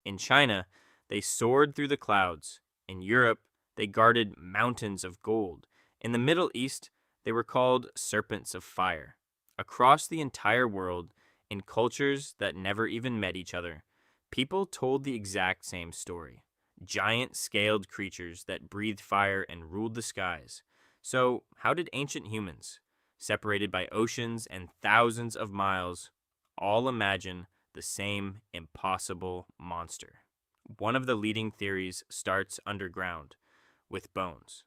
In China, they soared through the clouds. In Europe, they guarded mountains of gold. In the Middle East, they were called serpents of fire. Across the entire world, in cultures that never even met each other, people told the exact same story. Giant scaled creatures that breathed fire and ruled the skies. So, how did ancient humans, separated by oceans and thousands of miles, all imagine the same impossible monster? One of the leading theories starts underground, with bones.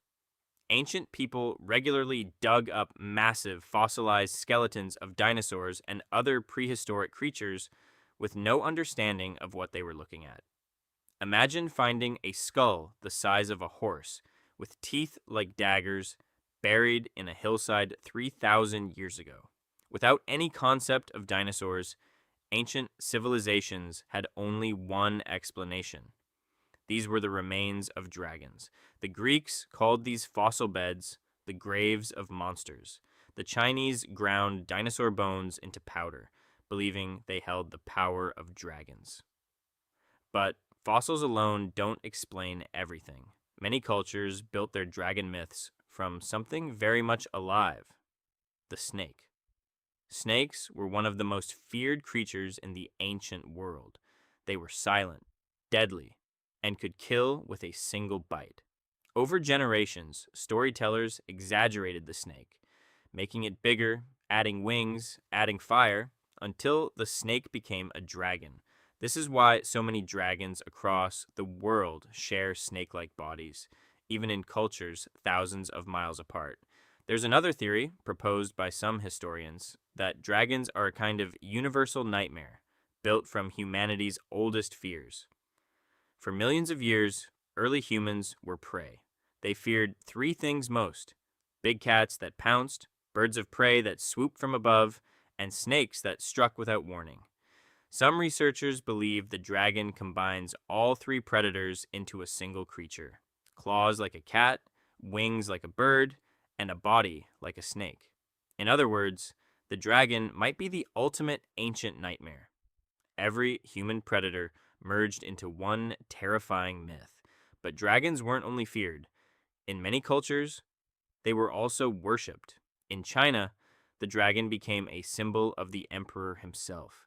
Ancient people regularly dug up massive fossilized skeletons of dinosaurs and other prehistoric creatures with no understanding of what they were looking at. Imagine finding a skull the size of a horse, with teeth like daggers, buried in a hillside 3,000 years ago. Without any concept of dinosaurs, ancient civilizations had only one explanation. These were the remains of dragons. The Greeks called these fossil beds the graves of monsters. The Chinese ground dinosaur bones into powder, believing they held the power of dragons. But fossils alone don't explain everything. Many cultures built their dragon myths from something very much alive: the snake. Snakes were one of the most feared creatures in the ancient world. They were silent, deadly, and could kill with a single bite. Over generations, storytellers exaggerated the snake, making it bigger, adding wings, adding fire, until the snake became a dragon. This is why so many dragons across the world share snake-like bodies, even in cultures thousands of miles apart. There's another theory, proposed by some historians, that dragons are a kind of universal nightmare, built from humanity's oldest fears. For millions of years, early humans were prey. They feared three things most: big cats that pounced, birds of prey that swooped from above, and snakes that struck without warning. Some researchers believe the dragon combines all three predators into a single creature: claws like a cat, wings like a bird, and a body like a snake. In other words, the dragon might be the ultimate ancient nightmare. Every human predator merged into one terrifying myth. But dragons weren't only feared. In many cultures, they were also worshipped. In China, the dragon became a symbol of the emperor himself,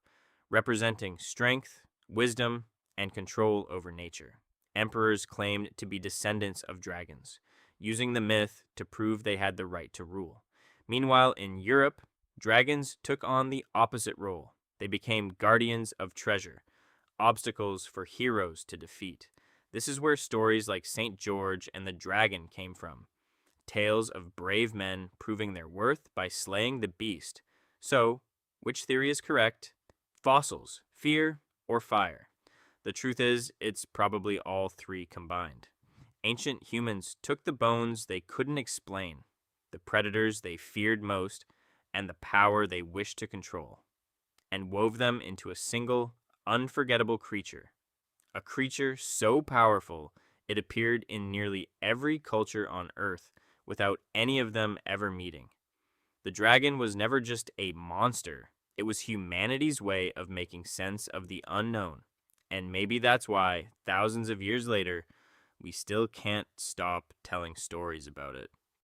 representing strength, wisdom, and control over nature. Emperors claimed to be descendants of dragons, using the myth to prove they had the right to rule. Meanwhile, in Europe, dragons took on the opposite role. They became guardians of treasure, obstacles for heroes to defeat. This is where stories like St. George and the Dragon came from. Tales of brave men proving their worth by slaying the beast. So, which theory is correct? Fossils, fear, or fire? The truth is, it's probably all three combined. Ancient humans took the bones they couldn't explain, the predators they feared most, and the power they wished to control, and wove them into a single, unforgettable creature. A creature so powerful it appeared in nearly every culture on Earth without any of them ever meeting. The dragon was never just a monster. It was humanity's way of making sense of the unknown. And maybe that's why, thousands of years later, we still can't stop telling stories about it.